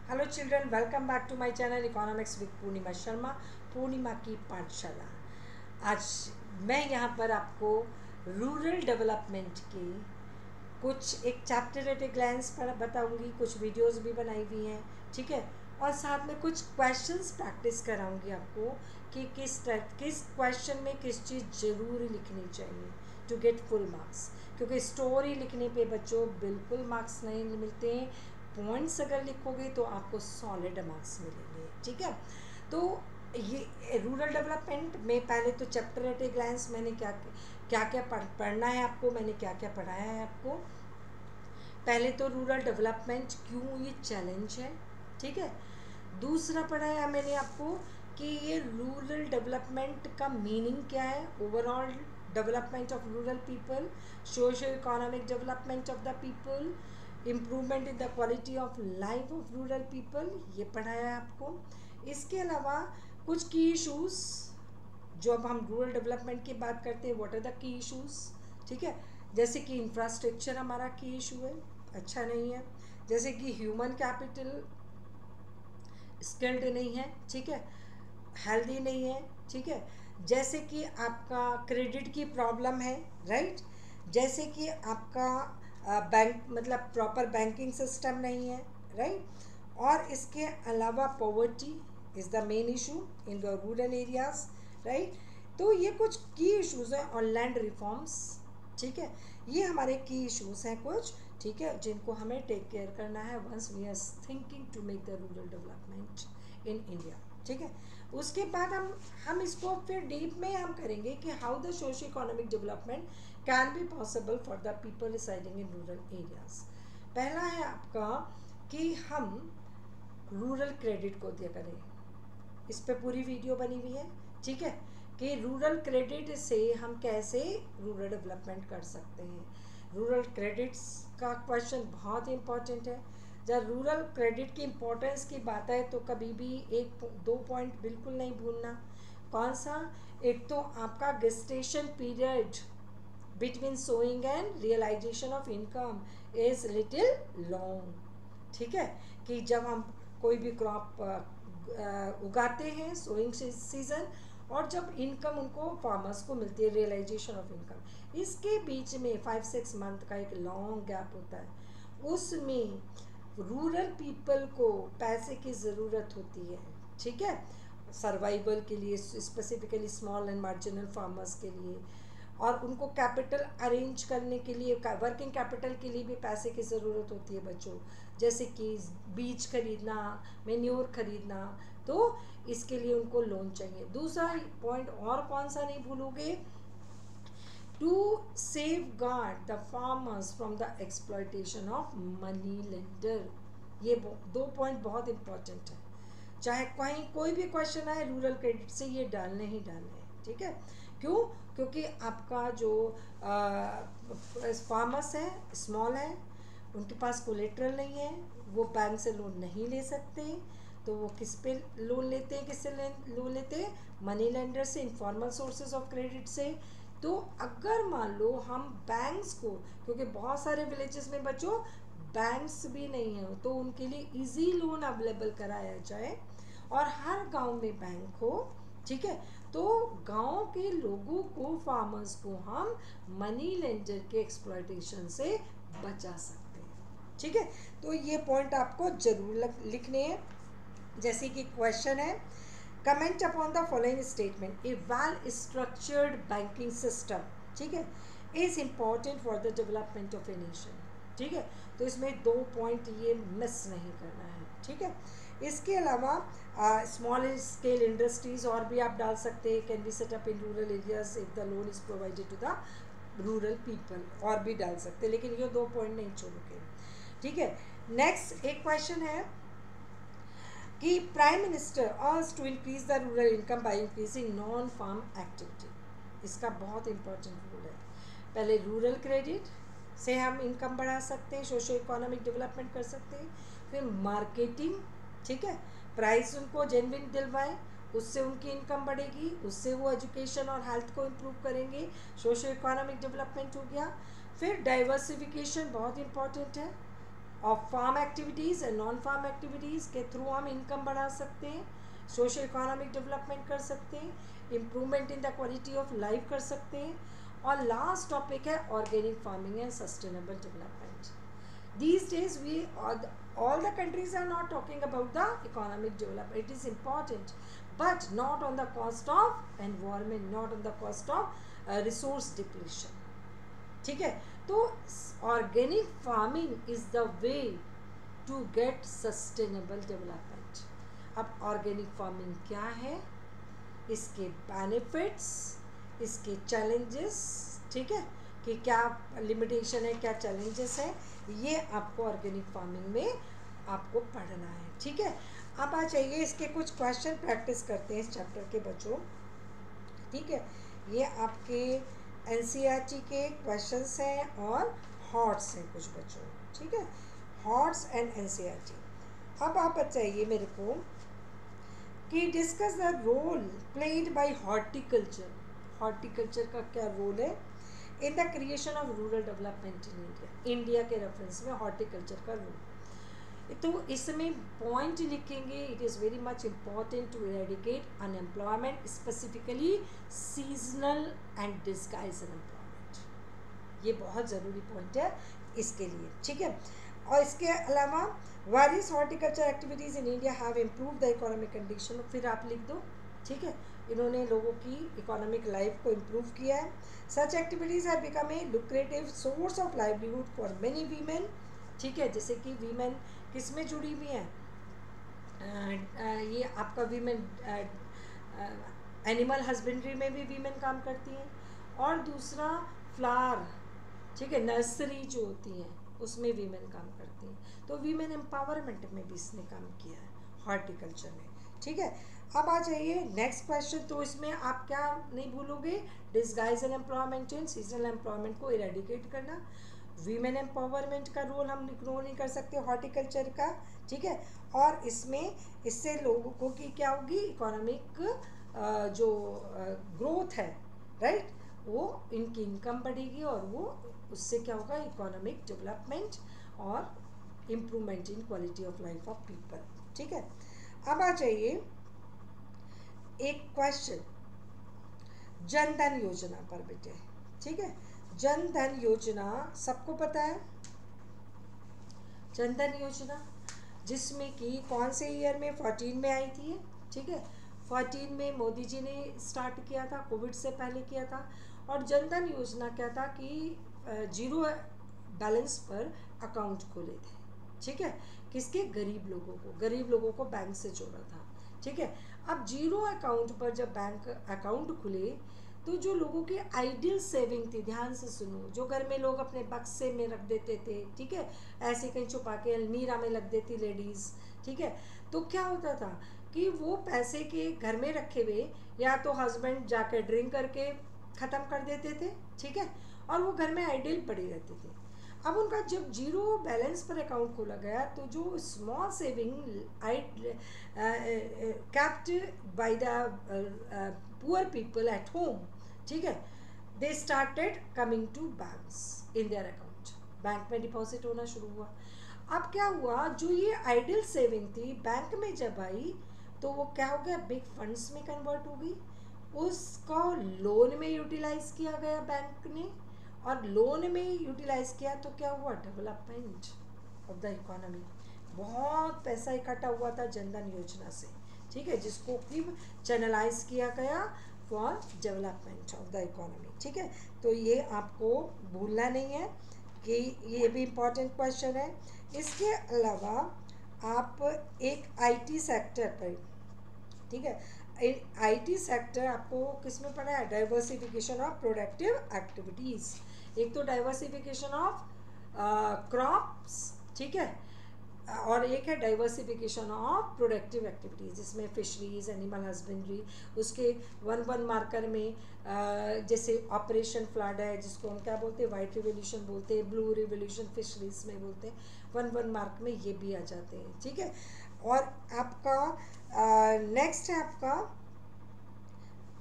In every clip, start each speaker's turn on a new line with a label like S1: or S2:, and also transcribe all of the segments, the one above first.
S1: Hello children, welcome back to my channel economics with Purnima Sharma, Purnima की पाठशाला। आज मैं यहाँ पर आपको रूरल डेवलपमेंट की कुछ एक चैप्टर एट ए ग्लैंस पर बताऊँगी, कुछ वीडियोस भी बनाई हुई हैं, ठीक है। और साथ में कुछ क्वेश्चंस प्रैक्टिस कराऊंगी आपको कि किस क्वेश्चन में किस चीज़ ज़रूर लिखनी चाहिए टू गेट फुल मार्क्स, क्योंकि स्टोरी लिखने पे बच्चों बिल्कुल मार्क्स नहीं मिलते हैं। पॉइंट्स अगर लिखोगे तो आपको सॉलिड मार्क्स मिलेंगे, ठीक है। तो ये रूरल डेवलपमेंट में पहले तो चैप्टर एट ए ग्लैंस मैंने क्या क्या पढ़ना है आपको, मैंने क्या क्या पढ़ाया है आपको। पहले तो रूरल डेवलपमेंट क्यों ये चैलेंज है, ठीक है। दूसरा पढ़ाया मैंने आपको कि ये रूरल डेवलपमेंट का मीनिंग क्या है, overall development of rural people, socio economic development of the people, improvement in the quality of life of rural people, ये पढ़ाया है आपको। इसके अलावा कुछ की इशूज़, जो अब हम रूरल डेवलपमेंट की बात करते हैं, what are the key issues, ठीक है। जैसे कि इंफ्रास्ट्रक्चर हमारा की इशू है, अच्छा नहीं है। जैसे कि ह्यूमन कैपिटल स्किल्ड नहीं है, ठीक है, हेल्दी नहीं है, ठीक है। जैसे कि आपका क्रेडिट की प्रॉब्लम है, राइट। जैसे कि आपका बैंक मतलब प्रॉपर बैंकिंग सिस्टम नहीं है, राइट। और इसके अलावा poverty is the main issue in the rural areas, right. तो ये कुछ की इश्यूज हैं। और लैंड रिफॉर्म्स, ठीक है, ये हमारे की इश्यूज हैं कुछ, ठीक है, जिनको हमें टेक केयर करना है once we are thinking to make the rural development in India, ठीक है। उसके बाद हम इसको फिर डीप में हम करेंगे कि how the socio economic development can be possible for the people residing in rural areas. पहला है आपका कि हम रूरल क्रेडिट को दिया करें, इस पे पूरी वीडियो बनी हुई है, ठीक है, कि रूरल क्रेडिट से हम कैसे रूरल डेवलपमेंट कर सकते हैं। रूरल क्रेडिट्स का क्वेश्चन बहुत इंपॉर्टेंट है। जब रूरल क्रेडिट की इम्पोर्टेंस की बात है तो कभी भी एक दो पॉइंट बिल्कुल नहीं भूलना। कौन सा? एक तो आपका gestation period between sowing and realisation of income is little long, ठीक है। कि जब हम कोई भी क्रॉप उगाते हैं, सोइंग सीजन, और जब इनकम उनको फार्मर्स को मिलती है, रियलाइजेशन ऑफ इनकम, इसके बीच में 5-6 मंथ का एक लॉन्ग गैप होता है। उसमें रूरल पीपल को पैसे की ज़रूरत होती है, ठीक है, सर्वाइवल के लिए, specifically small and marginal farmers के लिए। और उनको कैपिटल अरेंज करने के लिए, वर्किंग कैपिटल के लिए भी पैसे की ज़रूरत होती है बच्चों, जैसे कि बीज खरीदना, मेन्योर खरीदना, तो इसके लिए उनको लोन चाहिए। दूसरा पॉइंट और कौन सा नहीं भूलोगे, to safeguard the farmers from the exploitation of money lender. ये दो पॉइंट बहुत इंपॉर्टेंट है, चाहे कहीं कोई भी क्वेश्चन आए रूरल क्रेडिट से, ये डालने ही डालने हैं, ठीक है। क्यों? क्योंकि आपका जो फार्मर्स है, स्मॉल है, उनके पास कोलेट्रल नहीं है, वो बैंक से लोन नहीं ले सकते, तो वो किस पे लोन लेते हैं, किससे लोन लेते हैं? मनी लेंडर से, इनफॉर्मल सोर्सेज ऑफ क्रेडिट से। तो अगर मान लो हम बैंक्स को, क्योंकि बहुत सारे विलेजेस में बच्चों बैंक्स भी नहीं है, तो उनके लिए इजी लोन अवेलेबल कराया जाए और हर गांव में बैंक हो, ठीक है, तो गांव के लोगों को, फार्मर्स को हम मनी लेंडर के एक्सप्लॉयटेशन से बचा सकते हैं, ठीक है। तो ये पॉइंट आपको जरूर लिखने हैं। जैसे कि क्वेश्चन है, comment upon the following statement, A well structured banking system, ठीक है, is important for the development of a nation, ठीक है। तो इसमें दो पॉइंट ये मिस नहीं करना है, ठीक है। इसके अलावा स्मॉल स्केल इंडस्ट्रीज और भी आप डाल सकते हैं, can be set up in rural areas if the loan is provided to the rural people, और भी डाल सकते हैं, लेकिन ये दो पॉइंट नहीं छोड़ोगे, ठीक है। नेक्स्ट एक क्वेश्चन है कि prime minister urge to increase the rural income by increasing non farm activity. इसका बहुत इंपॉर्टेंट रूल है। पहले रूरल क्रेडिट से हम इनकम बढ़ा सकते हैं, सोशो इकोनॉमिक डेवलपमेंट कर सकते हैं। फिर मार्केटिंग, ठीक है, प्राइस उनको जेन्युइन दिलवाएं, उससे उनकी इनकम बढ़ेगी, उससे वो एजुकेशन और हेल्थ को इम्प्रूव करेंगे, सोशो इकोनॉमिक डेवलपमेंट हो गया। फिर डाइवर्सिफिकेशन बहुत इंपॉर्टेंट है, of farm activities and non farm activities के थ्रू हम इनकम बढ़ा सकते हैं, सोशल इकोनॉमिक डेवलपमेंट कर सकते हैं, improvement in the quality of life कर सकते हैं, और लास्ट टॉपिक है organic farming and sustainable development. These days all the countries are not talking about the economic development. It is important, but not on the cost of environment, not on the cost of resource depletion. ठीक है, तो organic farming is the way to get sustainable development. अब organic farming क्या है, इसके benefits, इसके challenges, ठीक है, कि क्या लिमिटेशन है, क्या चैलेंजेस है, ये आपको ऑर्गेनिक फार्मिंग में आपको पढ़ना है. ठीक है, अब आ जाइए इसके कुछ क्वेश्चन प्रैक्टिस करते हैं इस चैप्टर के बच्चों. ठीक है, ये आपके एनसीईआरटी के क्वेश्चंस हैं और हॉट्स हैं कुछ बच्चों. ठीक है, हॉट्स एंड एनसीईआरटी. अब आप बताइए मेरे को कि discuss the role played by horticulture. Horticulture का क्या रोल है in the creation of rural development in India. India के रेफरेंस में हॉर्टिकल्चर का रोल. तो इसमें पॉइंट लिखेंगे, it is very much important to eradicate unemployment, specifically seasonal and disguise unemployment. ये बहुत ज़रूरी पॉइंट है इसके लिए. ठीक है, और इसके अलावा various horticulture activities in India have improve the economic condition. फिर आप लिख दो. ठीक है, इन्होंने लोगों की इकोनॉमिक लाइफ को इम्प्रूव किया है. Such activities have become a lucrative source of livelihood for many women. ठीक है, जैसे कि वीमेन किस में जुड़ी हुई हैं, ये आपका वीमेन एनिमल हस्बेंड्री में भी वीमेन काम करती हैं, और दूसरा फ्लावर, ठीक है, नर्सरी जो होती हैं उसमें वीमेन काम करती हैं. तो वीमेन एम्पावरमेंट में भी इसने काम किया है हॉर्टिकल्चर में. ठीक है, अब आ जाइए नेक्स्ट क्वेश्चन. तो इसमें आप क्या नहीं भूलोगे, disguise unemployment and seasonal employment को इरेडिकेट करना. वीमेन एम्पावरमेंट का रोल हम इग्नोर नहीं कर सकते हॉर्टिकल्चर का. ठीक है, और इससे लोगों की क्या होगी, इकोनॉमिक जो ग्रोथ है, राइट, वो इनकी इनकम बढ़ेगी और वो उससे क्या होगा, इकोनॉमिक डेवलपमेंट और improvement in quality of life of people. ठीक है, अब आ जाइए एक क्वेश्चन जन धन योजना पर बेटे. ठीक है, जन धन योजना सबको पता है, जन धन योजना जिसमें कि कौन से ईयर में 14 में आई थी. ठीक है, 14 में मोदी जी ने स्टार्ट किया था, कोविड से पहले किया था. और जन धन योजना क्या था कि जीरो बैलेंस पर अकाउंट खोले थे. ठीक है, किसके, गरीब लोगों को बैंक से जोड़ा था. ठीक है, अब जीरो अकाउंट पर जब बैंक अकाउंट खुले तो जो लोगों की आइडियल सेविंग थी, ध्यान से सुनो, जो घर में लोग अपने बक्से में रख देते थे, ठीक है, ऐसे कहीं छुपा के अलमीरा में रख देती लेडीज़. ठीक है, तो क्या होता था कि वो पैसे के घर में रखे हुए या तो हस्बैंड जाकर ड्रिंक करके ख़त्म कर देते थे. ठीक है, और वो घर में आइडियल पड़े रहते थे. अब उनका जब जीरो बैलेंस पर अकाउंट खोला गया तो जो small saving kept by the poor people at home, ठीक है, they started coming to banks in their account. Bank में डिपॉजिट होना शुरू हुआ. अब क्या हुआ, जो ये आइडियल सेविंग थी बैंक में जब आई तो वो क्या हो गया, बिग फंड्स में कन्वर्ट हो गई. उसको लोन में यूटिलाइज किया गया बैंक ने, और लोन में यूटिलाइज किया तो क्या हुआ, डेवलपमेंट ऑफ द इकोनॉमी. बहुत पैसा इकट्ठा हुआ था जनधन योजना से. ठीक है, जिसको कि चैनलाइज किया गया for development of the economy. ठीक है, तो ये आपको भूलना नहीं है कि ये भी इम्पॉर्टेंट क्वेश्चन है. इसके अलावा आप एक आईटी सेक्टर पर, ठीक है, आईटी सेक्टर आपको किस में पढ़ा है, डाइवर्सिफिकेशन ऑफ प्रोडक्टिव एक्टिविटीज़. एक तो डाइवर्सिफिकेशन ऑफ क्रॉप्स, ठीक है, और एक है डाइवर्सिफिकेशन ऑफ प्रोडक्टिव एक्टिविटीज़, जिसमें फिशरीज, एनिमल हस्बेंड्री. उसके 1 मार्कर में जैसे ऑपरेशन फ्लड है, जिसको हम क्या बोलते हैं, वाइट रिवोल्यूशन बोलते हैं, ब्लू रिवोल्यूशन फिशरीज में बोलते हैं. 1 मार्क में ये भी आ जाते हैं. ठीक है, और आपका नेक्स्ट है आपका,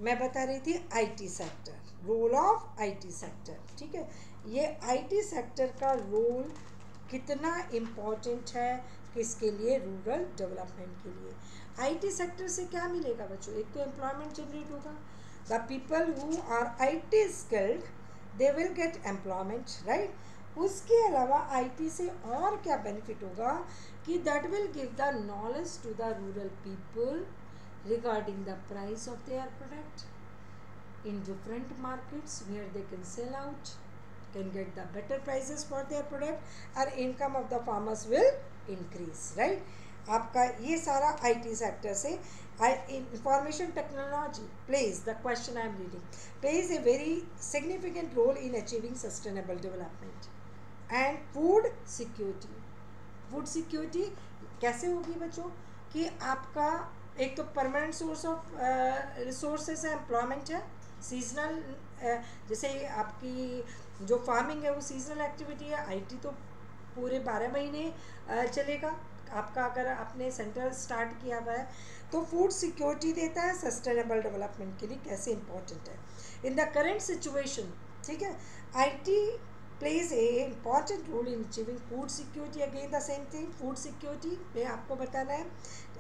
S1: मैं बता रही थी IT sector, role of IT sector. ठीक है, ये आईटी सेक्टर का रोल कितना इम्पोर्टेंट है किसके लिए, रूरल डेवलपमेंट के लिए। आईटी सेक्टर से क्या मिलेगा बच्चों, एक तो एम्प्लॉयमेंट जनरेट होगा, the people who are IT skilled they will get employment, right. उसके अलावा आईटी से और क्या बेनिफिट होगा कि that will give the knowledge to the rural people regarding the price of their product in different markets where they can sell out, can get the better prices for their product, and income of the farmers will increase, right। आपका ये सारा IT sector से information technology plays, the question I am reading, plays a very significant role in achieving sustainable development and food security। Food security कैसे होगी बच्चों कि आपका एक तो परमानेंट सोर्स ऑफ रिसोर्सेज है, एम्प्लॉयमेंट है, सीजनल जैसे आपकी जो फार्मिंग है वो सीजनल एक्टिविटी है, आईटी तो पूरे 12 महीने चलेगा आपका, अगर आपने सेंटर स्टार्ट किया हुआ है तो फूड सिक्योरिटी देता है सस्टेनेबल डेवलपमेंट के लिए, कैसे इंपॉर्टेंट है इन द करेंट सिचुएशन, ठीक है। IT plays a important role in achieving food security, again the same thing, food security में आपको बताना है,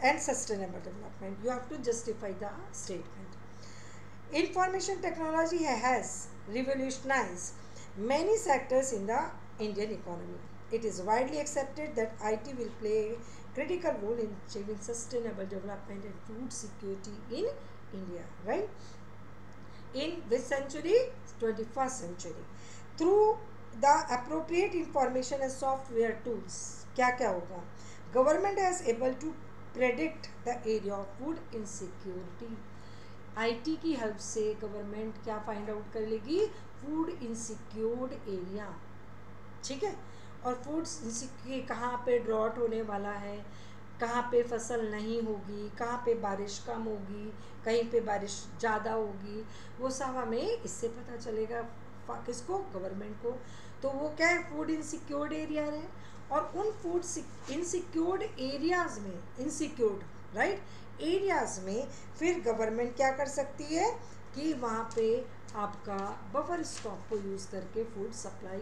S1: and sustainable development, you have to justify the statement। Information technology has revolutionized many sectors in the Indian economy. It is widely accepted that IT will play a critical role in achieving sustainable development and food security in India, right? In which century? 21st century. Through the appropriate information and software tools, क्या क्या होगा, government has able to predict the area of food insecurity। IT की help से government क्या find out कर लेगी, food insecured area, ठीक है। और फूड कहाँ पे ड्रॉट होने वाला है, कहाँ पे फसल नहीं होगी, कहाँ पे बारिश कम होगी, कहीं पे बारिश ज़्यादा होगी, वो सब हमें इससे पता चलेगा, किसको, गवर्नमेंट को। तो वो क्या है, फूड इनसिक्योर्ड एरिया है, और उन फूड इनसिक्योर्ड एरियाज़ में, इनसिक्योर्ड राइट एरियाज़ में फिर गवर्नमेंट क्या कर सकती है कि वहाँ पे आपका बफर स्टॉक को यूज़ करके फूड सप्लाई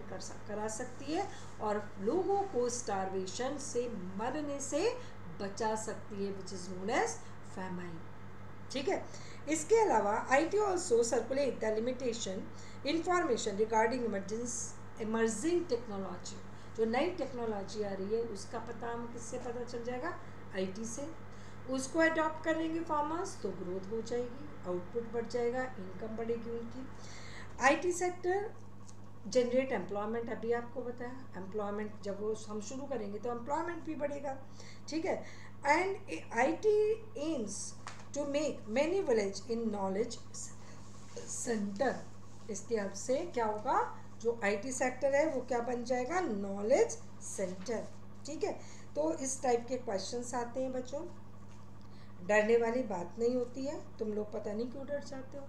S1: करा सकती है और लोगों को स्टारवेशन से, मरने से बचा सकती है, which is known as famine, ठीक है। इसके अलावा IT also circulate the limitation information regarding emerging technology, जो नई टेक्नोलॉजी आ रही है उसका पता हम किससे पता चल जाएगा, IT से। उसको अडॉप्ट करेंगे फार्मर्स तो ग्रोथ हो जाएगी, आउटपुट बढ़ जाएगा, इनकम बढ़ेगी उनकी। IT सेक्टर जनरेट एम्प्लॉयमेंट, अभी आपको बताया, एम्प्लॉयमेंट जब वो हम शुरू करेंगे तो एम्प्लॉयमेंट भी बढ़ेगा, ठीक है। And IT aims to make many village in knowledge centre, इसके हेल्प से क्या होगा, जो IT सेक्टर है वो क्या बन जाएगा, नॉलेज सेंटर, ठीक है। तो इस टाइप के क्वेश्चंस आते हैं बच्चों, डरने वाली बात नहीं होती है। तुम लोग पता नहीं क्यों डर जाते हो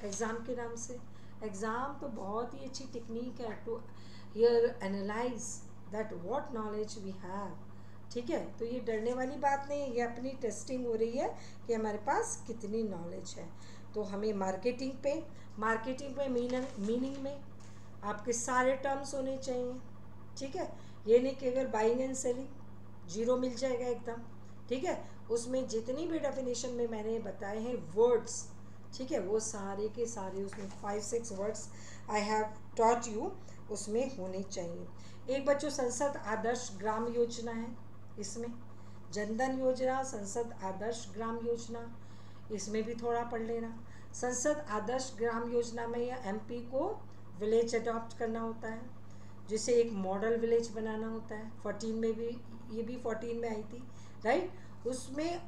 S1: एग्ज़ाम के नाम से, एग्ज़ाम तो बहुत ही अच्छी टेक्निक है to hear analyse that what knowledge we have, ठीक है। तो ये डरने वाली बात नहीं है, ये अपनी टेस्टिंग हो रही है कि हमारे पास कितनी नॉलेज है। तो हमें मार्केटिंग पे मीनिंग में आपके सारे टर्म्स होने चाहिए, ठीक है। ये नहीं कि अगर बाइंग एंड सेलिंग जीरो मिल जाएगा एकदम, ठीक है। उसमें जितनी भी डेफिनेशन में मैंने बताए हैं वर्ड्स, ठीक है, वो सारे के सारे उसमें 5-6 words I have taught you उसमें होने चाहिए। एक बच्चों संसद आदर्श ग्राम योजना है, इसमें जनधन योजना, संसद आदर्श ग्राम योजना, इसमें भी थोड़ा पढ़ लेना। संसद आदर्श ग्राम योजना में या MP को विलेज अडॉप्ट करना होता है, जिसे एक मॉडल विलेज बनाना होता है। 14 में भी, ये भी 14 में आई थी, राइट। उसमें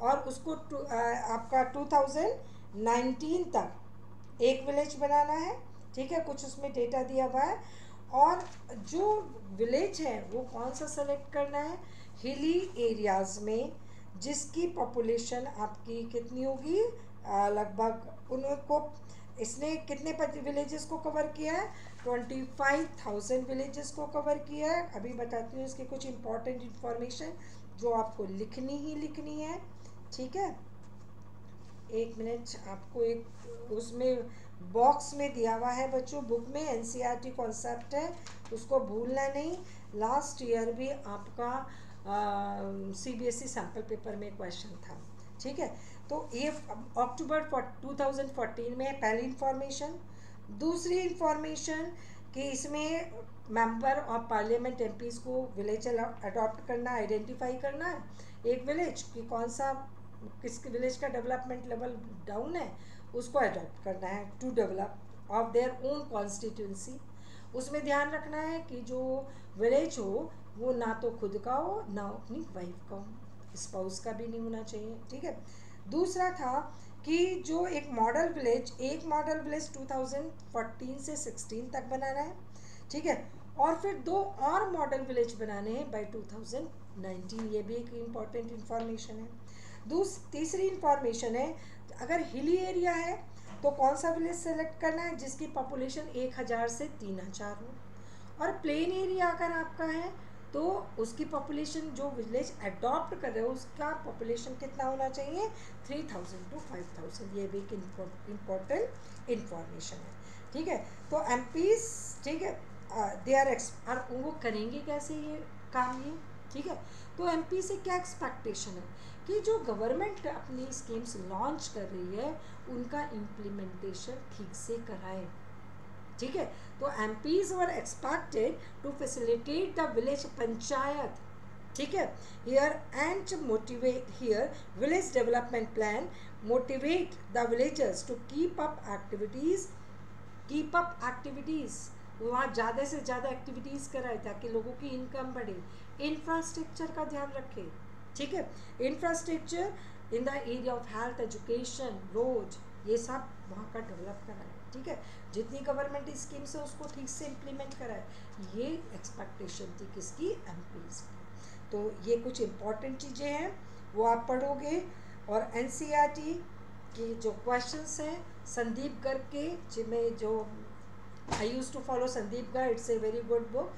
S1: और उसको आपका 2019 तक एक विलेज बनाना है, ठीक है। कुछ उसमें डेटा दिया हुआ है, और जो विलेज है वो कौन सा सेलेक्ट करना है, हिली एरियाज़ में जिसकी पॉपुलेशन आपकी कितनी होगी, लगभग उनको, इसने कितने विलेजेस को कवर किया है, 25,000 विलेजेस को कवर किया है। अभी बताती हूँ इसकी कुछ इंपॉर्टेंट इंफॉर्मेशन जो आपको लिखनी ही लिखनी है, ठीक है। एक मिनट, आपको एक उसमें बॉक्स में दिया हुआ है बच्चों, बुक में एनसीईआरटी कॉन्सेप्ट है, उसको भूलना नहीं। लास्ट ईयर भी आपका सीबीएसई सैम्पल पेपर में क्वेश्चन था, ठीक है। तो ये अक्टूबर 2014 में पहली इंफॉर्मेशन। दूसरी इंफॉर्मेशन कि इसमें मेंबर ऑफ पार्लियामेंट एमपीज को विलेज अडॉप्ट करना, आइडेंटिफाई करना है एक विलेज कि कौन सा किस विलेज का डेवलपमेंट लेवल डाउन है, उसको अडॉप्ट करना है to develop of their own constituency. उसमें ध्यान रखना है कि जो विलेज हो वो ना तो खुद का हो ना अपनी वाइफ का हो, स्पाउस का भी नहीं होना चाहिए, ठीक है। दूसरा था कि जो एक मॉडल विलेज 2014 से 16 तक बनाना है, ठीक है। और फिर 2 और मॉडल विलेज बनाने हैं बाय 2019, ये भी एक इम्पॉर्टेंट इंफॉर्मेशन है। तीसरी इंफॉर्मेशन है अगर हिली एरिया है तो कौन सा विलेज सेलेक्ट करना है जिसकी पॉपुलेशन 1000 से 3000 हो, और प्लेन एरिया अगर आपका है तो उसकी पॉपुलेशन जो विलेज अडॉप्ट कर रहे हो उसका पॉपुलेशन कितना होना चाहिए, 3000 to 5000। ये भी एक इम्पोर्टेंट इंफॉर्मेशन है, ठीक है। तो एमपीज, ठीक है, दे आर और वो करेंगे कैसे ये काम, ये ठीक है। तो एमपी से क्या एक्सपेक्टेशन है कि जो गवर्नमेंट अपनी स्कीम्स लॉन्च कर रही है उनका इम्प्लीमेंटेशन ठीक से कराए, ठीक है। तो MPs were expected to facilitate the village panchayat, ठीक है, here and motivate here village development plan motivate the villagers to keep up activities, वहाँ ज़्यादा से ज़्यादा एक्टिविटीज़ कराए ताकि लोगों की इनकम बढ़े। इंफ्रास्ट्रक्चर का ध्यान रखें, ठीक है, infrastructure in the area of health, education, road, ये सब वहाँ का डेवलप कराए, ठीक है। जितनी गवर्नमेंट स्कीम्स है उसको ठीक से इम्प्लीमेंट कराए, ये एक्सपेक्टेशन थी किसकी, एमपीज़ की। तो ये कुछ इम्पॉर्टेंट चीज़ें हैं वो आप पढ़ोगे। और एनसीईआरटी के जो क्वेश्चंस हैं संदीप गर्ग के, जिनमें जो I use to follow Sandeep Garg, it's a very good book,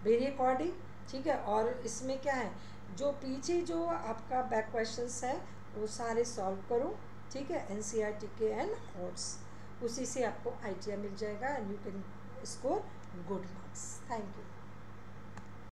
S1: very according, ठीक है। और इसमें क्या है, जो पीछे जो आपका बैक क्वेश्चंस है वो सारे सॉल्व करो, ठीक है, एनसीईआरटी के एंड हॉट्स, उसी से आपको आइडिया मिल जाएगा and you can score good marks. Thank you.